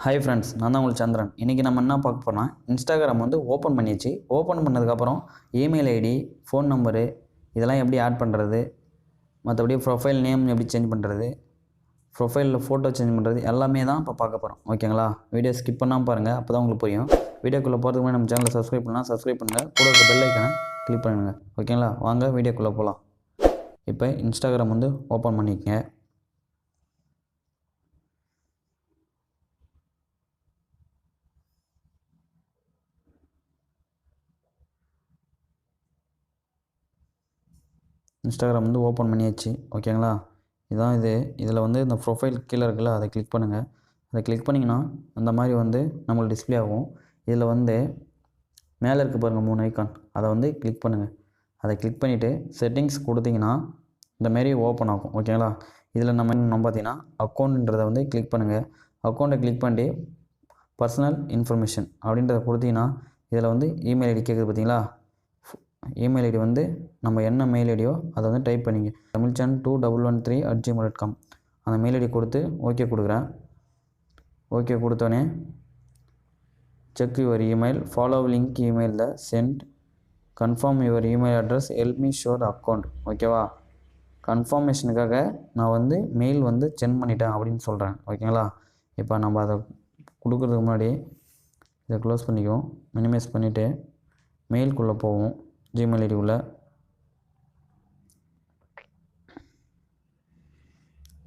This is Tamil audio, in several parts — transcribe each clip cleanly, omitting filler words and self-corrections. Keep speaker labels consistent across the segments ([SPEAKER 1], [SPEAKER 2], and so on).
[SPEAKER 1] ஹாய் ஃப்ரெண்ட்ஸ், நான் தான் உங்களுக்கு சந்திரன். இன்றைக்கி நம்ம என்ன பார்க்க போகிறோம்னா, இன்ஸ்டாகிராம் வந்து ஓப்பன் பண்ணியாச்சு. ஓப்பன் பண்ணதுக்கப்புறம் இமெயில் ஐடி, ஃபோன் நம்பரு இதெல்லாம் எப்படி ஆட் பண்ணுறது, மற்றபடி ப்ரொஃபைல் நேம் எப்படி சேஞ்ச் பண்ணுறது, ப்ரொஃபைலில் ஃபோட்டோ சேஞ்ச் பண்ணுறது எல்லாமே தான் இப்போ பார்க்க போகிறோம். ஓகேங்களா? வீடியோ ஸ்கிப் பண்ணாமல் பாருங்கள், அப்போ தான் உங்களுக்கு புரியும். வீடியோக்குள்ளே போகிறதுக்கு முன்னாடி நம்ம சேனலை சப்ஸ்கிரைப் பண்ணலாம், சப்ஸ்கிரைப் பண்ணுங்கள். கூட இருக்க பெல் ஐக்கனை கிளிக் பண்ணுங்கள். ஓகேங்களா? வாங்க வீடியோக்குள்ளே போகலாம். இப்போ இன்ஸ்டாகிராம் வந்து ஓப்பன் பண்ணிக்கங்க. இன்ஸ்டாகிராம் வந்து ஓப்பன் பண்ணியாச்சு. ஓகேங்களா? இதுதான் இதில் வந்து இந்த ப்ரொஃபைல் கீழே இருக்குல்ல, அதை கிளிக் பண்ணுங்கள். அதை கிளிக் பண்ணிங்கன்னா அந்த மாதிரி வந்து நம்மளுக்கு டிஸ்பிளே ஆகும். இதில் வந்து மேலே இருக்க பாருங்கள் 3 ஐக்கான், அதை வந்து கிளிக் பண்ணுங்கள். அதை கிளிக் பண்ணிவிட்டு செட்டிங்ஸ் கொடுத்தீங்கன்னா இந்தமாரி ஓப்பன் ஆகும். ஓகேங்களா? இதில் நம்ம பார்த்தீங்கன்னா அக்கௌண்ட்டுன்றதை வந்து கிளிக் பண்ணுங்கள். அக்கௌண்ட்டை கிளிக் பண்ணி பர்சனல் இன்ஃபர்மேஷன் அப்படின்றத கொடுத்தீங்கன்னா இதில் வந்து இமெயில் ஐடி கேட்குது பார்த்தீங்களா? இமெயில் ஐடி வந்து நம்ம என்ன மெயில் ஐடியோ அதை வந்து டைப் பண்ணிங்க. tamilchan2113@gmail.com அந்த மெயில் ஐடி கொடுத்து ஓகே கொடுக்குறேன். ஓகே கொடுத்தோன்னே check your email, follow link email the sent, confirm your email address, help me show the account. ஓகேவா? கன்ஃபார்மேஷனுக்காக நான் வந்து மெயில் வந்து சென்ட் பண்ணிட்டேன் அப்படின்னு சொல்கிறேன். ஓகேங்களா? இப்போ நம்ம அதை கொடுக்குறதுக்கு முன்னாடி இதை க்ளோஸ் பண்ணிக்குவோம். மினிமைஸ் பண்ணிவிட்டு மெயிலுக்குள்ளே போவோம். ஜிமெயில் ஐடிக்குள்ளே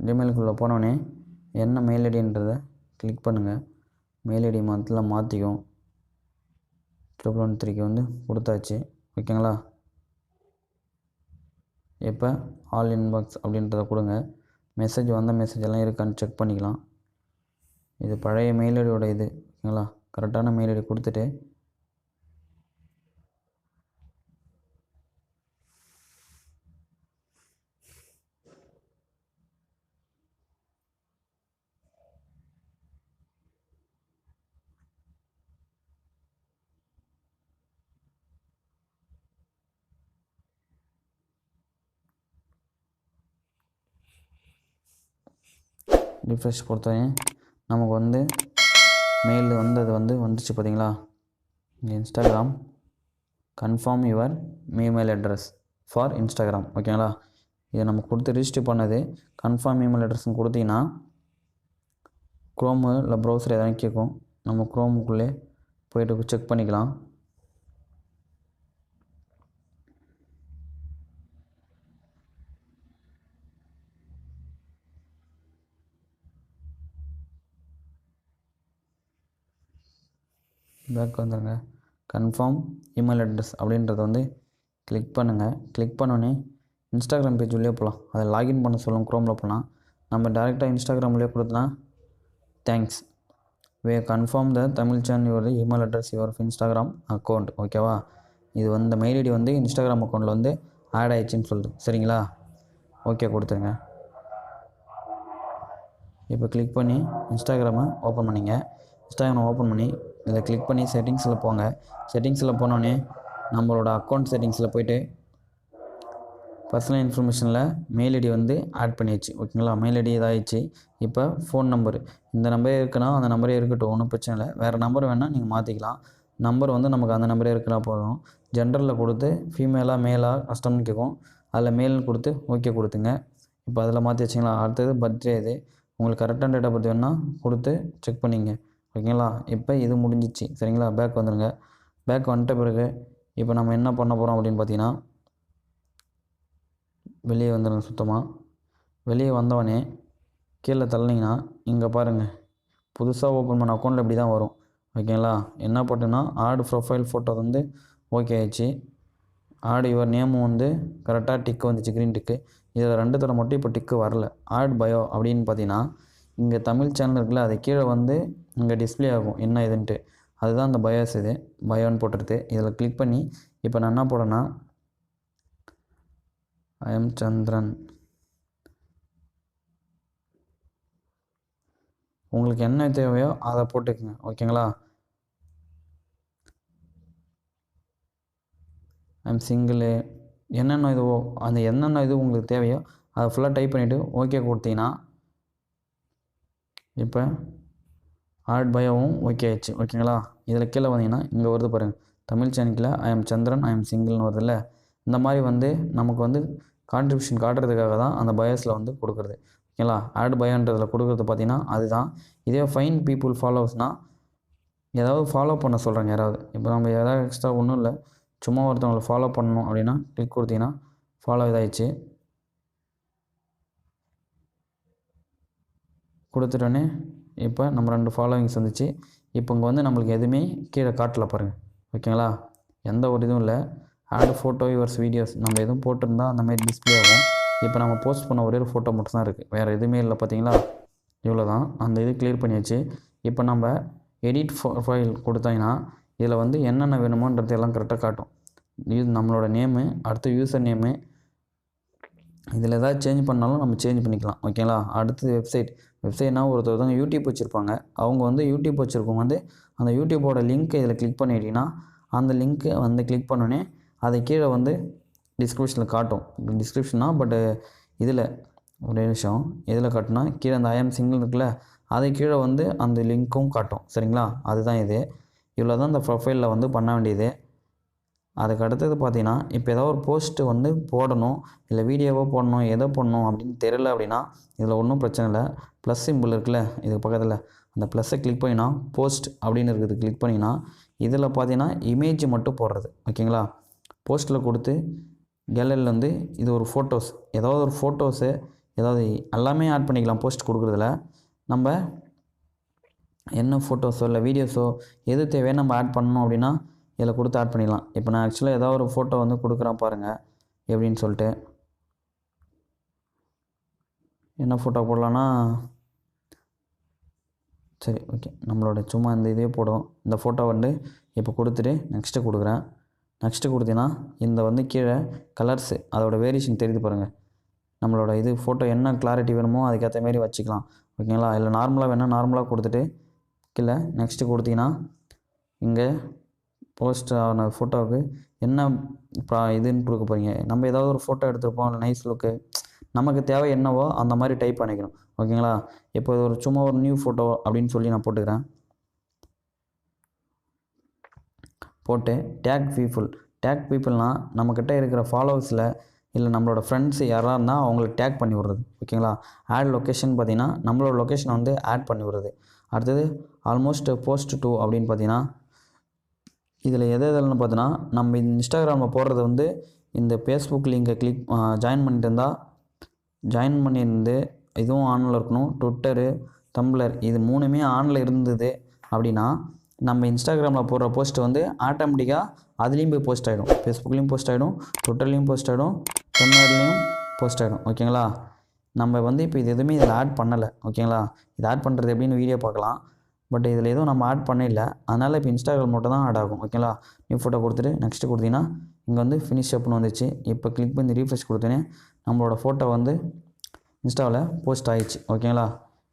[SPEAKER 1] ஜிமெயிலுக்குள்ளே போனோடனே என்ன மெயில் ஐடின்றதை கிளிக் பண்ணுங்கள். மெயில் ஐடி மாற்றிக்கும். 113க்கு வந்து கொடுத்தாச்சு. ஓகேங்களா? இப்போ ஆல் இன்பாக்ஸ் அப்படின்றத கொடுங்க. மெசேஜ் வந்த மெசேஜ் எல்லாம் இருக்கான்னு செக் பண்ணிக்கலாம். இது பழைய மெயில் ஐடியோட இது. ஓகேங்களா? கரெக்டான மெயில் ஐடி கொடுத்துட்டு ரிஃப்ரெஷ் கொடுத்தோன்னே நமக்கு வந்து மெயில் வந்து அது வந்து வந்துச்சு பார்த்தீங்களா? Instagram confirm your email address for Instagram. ஓகேங்களா? இதை நம்ம கொடுத்து ரிஜிஸ்டர் பண்ணது கன்ஃபார்ம் இமெயில் அட்ரஸ்ன்னு கொடுத்தீங்கன்னா க்ரோமு இல்லை ப்ரௌசர் எதாவது கேட்கும். நம்ம க்ரோமுக்குள்ளே போய்ட்டு செக் பண்ணிக்கலாம். பேக் வந்துடுங்க. கன்ஃபார்ம் இமெயில் அட்ரஸ் அப்படின்றத வந்து கிளிக் பண்ணுங்கள். கிளிக் பண்ணோன்னே இன்ஸ்டாகிராம் பேஜ் உள்ளே போகலாம். அதை லாகின் பண்ண சொல்லும். க்ரோமில் போகலாம். நம்ம டேரெக்டாக இன்ஸ்டாகிராம்லேயே கொடுத்தனா தேங்க்ஸ் வே கன்ஃபார்ம் த தமிழ்ச்சான் your email address your Instagram account. ஓகேவா? இது வந்து மெயில் ஐடி வந்து இன்ஸ்டாகிராம் அக்கௌண்ட்டில் வந்து ஆட் ஆயிடுச்சுன்னு சொல்லுது. சரிங்களா? ஓகே கொடுத்துருங்க. இப்போ கிளிக் பண்ணி இன்ஸ்டாகிராமை ஓப்பன் பண்ணிங்க. இன்ஸ்டாகிராமை ஓப்பன் பண்ணி இதில் கிளிக் பண்ணி செட்டிங்ஸில் போங்க. செட்டிங்ஸில் போனோடனே நம்மளோட அக்கௌண்ட் செட்டிங்ஸில் போய்ட்டு பர்சனல் இன்ஃபர்மேஷனில் மெயில் ஐடி வந்து ஆட் பண்ணியாச்சு. ஓகேங்களா? மெயில் ஐடி இதாகிடுச்சு. இப்போ ஃபோன் நம்பர் இந்த நம்பரே இருக்குன்னா அந்த நம்பரே இருக்கட்டும், ஒன்றும் பிரச்சனை இல்லை. வேறு நம்பர் வேணால் நீங்கள் மாற்றிக்கலாம். நம்பர் வந்து நமக்கு அந்த நம்பரே இருக்குன்னா போதும். ஜென்ரலில் கொடுத்து ஃபீமேலாக மேலாக கஸ்டம்னு கேட்கும். அதில் மேல்னு கொடுத்து ஓகே கொடுத்துங்க. இப்போ அதில் மாற்றி வச்சிங்களா? அடுத்தது பர்த்டே இது. உங்களுக்கு கரெக்டான டேட் ஆஃப் பர்த் வேணுன்னா கொடுத்து செக் பண்ணிங்க. ஓகேங்களா? இப்போ இது முடிஞ்சிச்சு. சரிங்களா? பேக் வந்துடுங்க. பேக் வந்துட்ட பிறகு இப்போ நம்ம என்ன பண்ண போகிறோம் அப்படின்னு பார்த்தீங்கன்னா வெளியே வந்துடுங்க. சுத்தமாக வெளியே வந்தவொடனே கீழே தள்ளினீங்கன்னா இங்கே பாருங்கள், புதுசாக ஓப்பன் பண்ண அக்கௌண்ட்டில் இப்படி தான் வரும். ஓகேங்களா? என்ன போட்டோன்னா ஆட் ப்ரொஃபைல் ஃபோட்டோ வந்து ஓகே ஆயிடுச்சு. ஆட் யுவர் நேமும் வந்து கரெக்டாக டிக்கு வந்துச்சு, க்ரீன் டிக்கு. இதில் 2 தடவை மட்டும் இப்போ டிக்கு வரல. ஆட் பயோ அப்படின்னு பார்த்தீங்கன்னா இங்கே தமிழ் சேனல் இருக்குல்ல, அது கீழே வந்து இங்கே டிஸ்பிளே ஆகும் என்ன இதுன்ட்டு. அதுதான் அந்த பயோஸ். இது பயோன்னு போட்டுருது. இதில் கிளிக் பண்ணி இப்போ நான் என்ன போடுறேன்னா ஐ எம் சந்திரன். உங்களுக்கு என்ன தேவையோ அதை போட்டுக்குங்க. ஓகேங்களா? ஐ எம் சிங்கிளு என்னென்ன இதுவோ அந்த என்னென்ன இது உங்களுக்கு தேவையோ அதை ஃபுல்லாக டைப் பண்ணிவிட்டு ஓகே கொடுத்தீங்கன்னா இப்போ ஆட் பயோவும் ஓகே ஆயிடுச்சு. ஓகேங்களா, இதில் கீழே வந்தீங்கன்னா இங்கே வருது பாருங்கள், தமிழ் சேனலில் I am Chandran, I am சிங்கிள்னு வருதுல்ல. இந்த மாதிரி வந்து நமக்கு வந்து கான்ட்ரிபியூஷன் காட்டுறதுக்காக தான் அந்த பயோஸில் வந்து கொடுக்குறது. ஓகேங்களா, ஆட் பயோன்றதில் கொடுக்குறது பார்த்தீங்கன்னா அதுதான். இதே ஃபைன் பீப்புள் ஃபாலோவர்ஸ்னால் ஏதாவது ஃபாலோ பண்ண சொல்கிறாங்க யாராவது. இப்போ நம்ம ஏதாவது எக்ஸ்ட்ரா ஒன்றும் இல்லை, சும்மா ஒருத்தவங்களை ஃபாலோ பண்ணணும் அப்படின்னா கிளிக் கொடுத்தீங்கன்னா ஃபாலோ இதாகிடுச்சு. கொடுத்துட்டோன்னே இப்போ நம்ம 2 ஃபாலோவிங்ஸ் வந்துச்சு. இப்போ இங்கே வந்து நம்மளுக்கு எதுவுமே கீழே காட்டல பாருங்கள். ஓகேங்களா, எந்த ஒரு இதுவும் இல்லை. ஆட் ஃபோட்டோ யுவர்ஸ் வீடியோஸ் நம்ம எதுவும் போட்டிருந்தா அந்த மாதிரி டிஸ்பிளே ஆகும். இப்போ நம்ம போஸ்ட் பண்ண ஒரே ஒரு ஃபோட்டோ மட்டும் தான் இருக்குது, வேறு எதுவுமே இல்லை. பார்த்தீங்களா, இவ்வளோ தான். அந்த இது கிளியர் பண்ணியாச்சு. இப்போ நம்ம எடிட் ஃபைல் கொடுத்தீங்கன்னா இதில் வந்து என்னென்ன வேணுமோன்றது எல்லாம் கரெக்டாக காட்டும். இது நம்மளோட நேமு, அடுத்து யூசர் நேமு, இதில் ஏதாவது சேஞ்ச் பண்ணாலும் நம்ம சேஞ்ச் பண்ணிக்கலாம். ஓகேங்களா, அடுத்தது வெப்சைட்னா ஒருத்தவங்க யூடியூப் வச்சுருப்பாங்க. அவங்க வந்து யூடியூப் வச்சுருக்கவங்க வந்து அந்த யூடியூப்போட லிங்க்கை இதில் கிளிக் பண்ணிட்டீங்கன்னா அந்த லிங்க்கை வந்து கிளிக் பண்ணோன்னே அதை கீழே வந்து டிஸ்கிரிப்ஷனில் காட்டும். டிஸ்கிரிப்ஷனா பட்டு இதில் ஒரு நிமிஷம் இதில் காட்டினா கீழே அந்த ஐஎம் சிங்கிள் இருக்குல்ல, அதை கீழே வந்து அந்த லிங்க்கும் காட்டும். சரிங்களா, அதுதான் இது. இவ்வளோ தான் இந்த ப்ரொஃபைலில் வந்து பண்ண வேண்டியது. அதுக்கு அடுத்தது பார்த்தீங்கன்னா, இப்போ ஏதாவது ஒரு போஸ்ட்டு வந்து போடணும், இல்லை வீடியோவோ போடணும், எதை போடணும் அப்படின்னு தெரியல அப்படின்னா இதில் ஒன்றும் பிரச்சனை இல்லை. ப்ளஸ் சிம்பிள் இருக்குல்ல இதுக்கு பக்கத்தில், அந்த ப்ளஸ்ஸை கிளிக் பண்ணினா போஸ்ட் அப்படின்னு இருக்குது, கிளிக் பண்ணிங்கன்னா இதில் பார்த்தீங்கன்னா இமேஜ் மட்டும் போடுறது. ஓகேங்களா, போஸ்ட்டில் கொடுத்து கேலரியில் வந்து இது ஒரு ஃபோட்டோஸ், ஏதாவது ஒரு ஃபோட்டோஸு ஏதாவது எல்லாமே ஆட் பண்ணிக்கலாம். போஸ்ட் கொடுக்குறதுல நம்ம என்ன ஃபோட்டோஸோ இல்லை வீடியோஸோ எது தேவையான நம்ம ஆட் பண்ணணும் அப்படின்னா இதில் கொடுத்து ஆட் பண்ணிடலாம். இப்போ நான் ஆக்சுவலாக ஏதாவது ஒரு ஃபோட்டோ வந்து கொடுக்குறேன் பாருங்கள் எப்படின்னு சொல்லிட்டு. என்ன ஃபோட்டோ போடலான்னா, சரி ஓகே, நம்மளோட சும்மா இந்த இதே போடும். இந்த ஃபோட்டோ வந்து இப்போ கொடுத்துட்டு நெக்ஸ்ட்டு கொடுக்குறேன். நெக்ஸ்ட்டு கொடுத்தீங்கன்னா இந்த வந்து கீழே கலர்ஸு அதோடய வேரியேஷன் தெரியுது பாருங்கள். நம்மளோட இது ஃபோட்டோ என்ன கிளாரிட்டி வேணுமோ அதுக்கேற்ற மாரி வச்சுக்கலாம். ஓகேங்களா, இல்லை நார்மலாக வேணால் நார்மலாக கொடுத்துட்டு கீழே நெக்ஸ்ட்டு கொடுத்தீங்கன்னா இங்கே போஸ்ட் ஆன ஃபோட்டோவுக்கு என்ன இதுன்னு கொடுக்க போகிறீங்க. நம்ம ஏதாவது ஒரு ஃபோட்டோ எடுத்துருப்போம், இல்லை நைஸ் லுக்கு, நமக்கு தேவை என்னவோ அந்த மாதிரி டைப் பண்ணிக்கணும். ஓகேங்களா, இப்போ ஒரு சும்மா ஒரு நியூ ஃபோட்டோ அப்படின்னு சொல்லி நான் போட்டுக்கிறேன். போட்டு டேக் பீப்புள்னால் நம்மக்கிட்ட இருக்கிற ஃபாலோவர்ஸில் இல்லை நம்மளோட ஃப்ரெண்ட்ஸு யாராக இருந்தால் அவங்களுக்கு டேக் பண்ணி விட்றது. ஓகேங்களா, ஆட் லொக்கேஷன் பார்த்திங்கன்னா நம்மளோட லொக்கேஷனை வந்து ஆட் பண்ணி விட்றது. அடுத்தது ஆல்மோஸ்ட் போஸ்ட் 2 அப்படின்னு பார்த்தீங்கன்னா இதில் எதுன்னு பார்த்தோன்னா நம்ம இன்ஸ்டாகிராமில் போடுறது வந்து இந்த ஃபேஸ்புக் லிங்கை ஜாயின் பண்ணிட்டு இருந்தால் ஜாயின் பண்ணியிருந்து இதுவும் ஆனில் இருக்கணும். ட்விட்டரு, தம்ப்ளர் இது 3மே ஆனில் இருந்தது அப்படின்னா நம்ம இன்ஸ்டாகிராமில் போடுற போஸ்ட்டு வந்து ஆட்டோமேட்டிக்காக அதுலேயும் போய் போஸ்ட் ஆகிடும். ஃபேஸ்புக்லேயும் போஸ்ட் ஆகிடும், ட்விட்டர்லேயும் போஸ்ட் ஆகிடும், தம்ப்ளர்லேயும் போஸ்ட் ஆகிடும். ஓகேங்களா, நம்ம வந்து இப்போ இது எதுவுமே இதில் ஆட் பண்ணலை. ஓகேங்களா, இது ஆட் பண்ணுறது எப்படின்னு வீடியோ பார்க்கலாம். பட் இதில் எதுவும் நம்ம ஆட் பண்ணிடல, அதனால் இப்போ இன்ஸ்டாகிராம் மட்டும் தான் ஆட் ஆகும். ஓகேங்களா, நியூ ஃபோட்டோ கொடுத்துட்டு நெக்ஸ்ட்டு கொடுத்தீங்கன்னா இங்கே வந்து ஃபினிஷ் அப்னு வந்துச்சு. இப்போ கிளிக் பண்ணி ரீஃப்ரெஷ் கொடுத்தோன்னே நம்மளோட ஃபோட்டோ வந்து இன்ஸ்டாவில் போஸ்ட் ஆகிடுச்சு. ஓகேங்களா,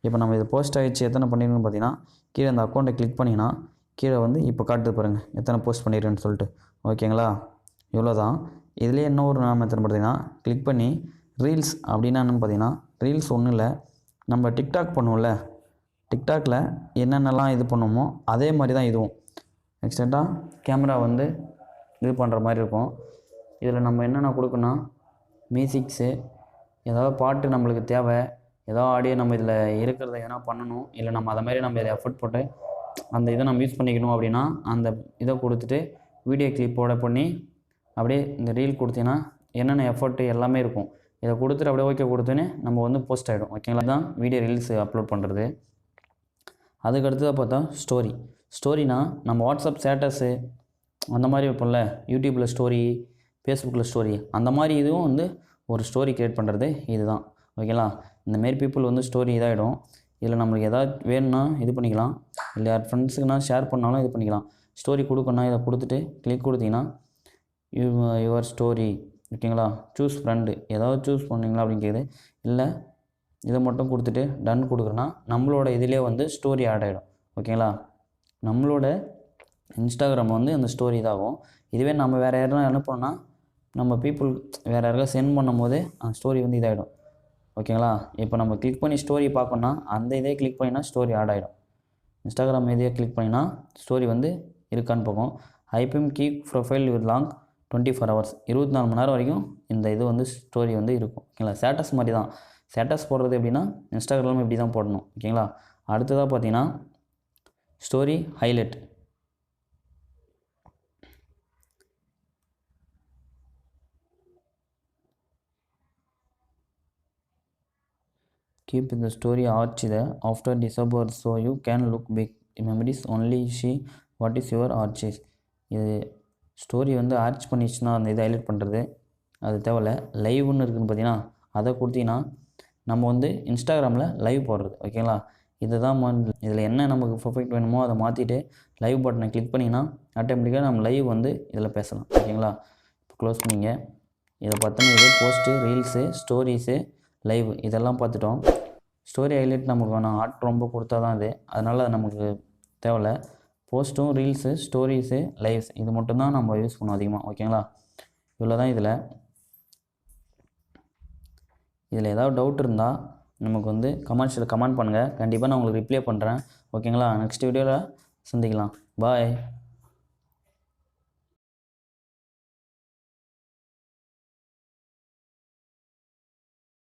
[SPEAKER 1] இப்போ நம்ம இது போஸ்ட் ஆகிடுச்சு எத்தனை பண்ணியிருக்கோன்னு பார்த்தீங்கன்னா கீழே அந்த அக்கௌண்ட்டை கிளிக் பண்ணிங்கன்னா கீழே வந்து இப்போ காட்டுது பாருங்கள் எத்தனை போஸ்ட் பண்ணிடுறேன்னு சொல்லிட்டு. ஓகேங்களா, இவ்வளோ தான். இதுலேயே என்ன ஒரு மெத்தட் பார்த்தீங்கன்னா கிளிக் பண்ணி ரீல்ஸ் அப்படின்னா என்னென்னு பார்த்தீங்கன்னா ரீல்ஸ் ஒன்றும் இல்லை, நம்ம டிக்டாக் பண்ணுவோம்ல, டிக்டாக்ல என்னென்னலாம் இது பண்ணுமோ அதே மாதிரி தான் இதுவும். எக்ஸ்டெண்டாக கேமரா வந்து இது பண்ணுற மாதிரி இருக்கும். இதில் நம்ம என்னென்ன கொடுக்கணும், மியூசிக்ஸு, ஏதாவது பாட்டு நம்மளுக்கு தேவை, ஏதாவது ஆடியோ நம்ம இதில் இருக்கிறத எதனா பண்ணணும், இல்லை நம்ம அதை மாதிரி நம்ம இதை எஃபர்ட் போட்டு அந்த இதை நம்ம யூஸ் பண்ணிக்கணும் அப்படின்னா அந்த இதை கொடுத்துட்டு வீடியோ கிளிப்போட பண்ணி அப்படியே இந்த ரீல் கொடுத்தீங்கன்னா என்னென்ன எஃபர்ட்டு எல்லாமே இருக்கும். இதை கொடுத்துட்டு அப்படியே ஓகே கொடுத்தோன்னே நம்ம வந்து போஸ்ட் ஆகிடும். ஓகேங்களா, தான் வீடியோ ரீல்ஸ் அப்லோட் பண்ணுறது. அதுக்கு அடுத்ததாக பார்த்தா ஸ்டோரினா நம்ம வாட்ஸ்அப் ஸ்டேட்டஸு அந்த மாதிரி வைப்போம்ல, யூடியூப்பில் ஸ்டோரி, ஃபேஸ்புக்கில் ஸ்டோரி, அந்த மாதிரி இதுவும் வந்து ஒரு ஸ்டோரி க்ரியேட் பண்ணுறது இது தான். ஓகேங்களா, இந்தமாரி பீப்புள் வந்து ஸ்டோரி இதாகிடும். இதில் நம்மளுக்கு எதாவது வேணும்னா இது பண்ணிக்கலாம், இல்லை யார் ஃப்ரெண்ட்ஸுக்குனா ஷேர் பண்ணாலும் இது பண்ணிக்கலாம். ஸ்டோரி கொடுக்கணும், இதை கொடுத்துட்டு கிளிக் கொடுத்தீங்கன்னா யுவர் ஸ்டோரி. ஓகேங்களா, சூஸ் ஃப்ரெண்டு, ஏதாவது சூஸ் பண்ணிங்களா அப்படின்னு கேட்குது. இல்லை இதை மட்டும் கொடுத்துட்டு டன் கொடுக்குறேன்னா நம்மளோட இதிலே வந்து ஸ்டோரி ஆட் ஆகிடும். ஓகேங்களா, நம்மளோட இன்ஸ்டாகிராம் வந்து அந்த ஸ்டோரி இதாகும். இதுவே நம்ம வேறு யாருனா அனுப்பணும்னா நம்ம பீப்புள் வேறு யாருக்காவது சென்ட் பண்ணும் போது அந்த ஸ்டோரி வந்து இதாகிடும். ஓகேங்களா, இப்போ நம்ம கிளிக் பண்ணி ஸ்டோரி பார்க்கணுன்னா அந்த இதே கிளிக் பண்ணினா ஸ்டோரி ஆட் ஆகிடும். இன்ஸ்டாகிராம் மீதியே கிளிக் பண்ணிங்கன்னா ஸ்டோரி வந்து இருக்கான்னு போகும். IBM keep profile with long 24 hours, 24 மணி நேரம் வரைக்கும் இந்த இது வந்து ஸ்டோரி வந்து இருக்கும். ஓகேங்களா, ஸ்டேட்டஸ் மாதிரி தான். ஸ்டேட்டஸ் போடுறது எப்படின்னா இன்ஸ்டாகிராம் இப்படி தான் போடணும். ஓகேங்களா, அடுத்ததாக பார்த்தீங்கன்னா story highlight. Keep the story arch there after December so you can look back memories only see what is your arches. இது ஸ்டோரி வந்து ஆர்ச் பண்ணிச்சுன்னா அந்த இதை ஹைலைட் பண்ணுறது அது தேவையில்ல. லைவ்னு இருக்குதுன்னு பார்த்தீங்கன்னா அதை கொடுத்தீங்கன்னா நம்ம வந்து இன்ஸ்டாகிராமில் லைவ் போடுறது. ஓகேங்களா, இதுதான் இதில் என்ன நமக்கு பர்ஃபெக்ட் வேணுமோ அதை மாற்றிட்டு லைவ் பட்டனை கிளிக் பண்ணிங்கன்னா ஆட்டோமேட்டிக்காக நம்ம லைவ் வந்து இதில் பேசலாம். ஓகேங்களா, இப்போ க்ளோஸ் பண்ணிங்க. இதை பற்றின இது போஸ்ட்டு, ரீல்ஸு, ஸ்டோரிஸு, லைவ் இதெல்லாம் பார்த்துட்டோம். ஸ்டோரி ஹைலைட் நமக்கு வேணும், ஆர்ட் ரொம்ப கொடுத்தா தான் இது, அதனால் அது நமக்கு தேவையில்ல. போஸ்ட்டும், ரீல்ஸு, ஸ்டோரிஸு, லைவ்ஸ் இது மட்டும்தான் நம்ம யூஸ் பண்ணுவோம் அதிகமாக. ஓகேங்களா, இவ்வளோ தான். இதில் ஏதாவது டவுட் இருந்தால் நமக்கு வந்து கமெண்ட்ஸில் கமெண்ட் பண்ணுங்கள். கண்டிப்பாக நான் உங்களுக்கு ரிப்ளை பண்ணுறேன். ஓகேங்களா, நெக்ஸ்ட் வீடியோவில் சந்திக்கலாம். பாய்.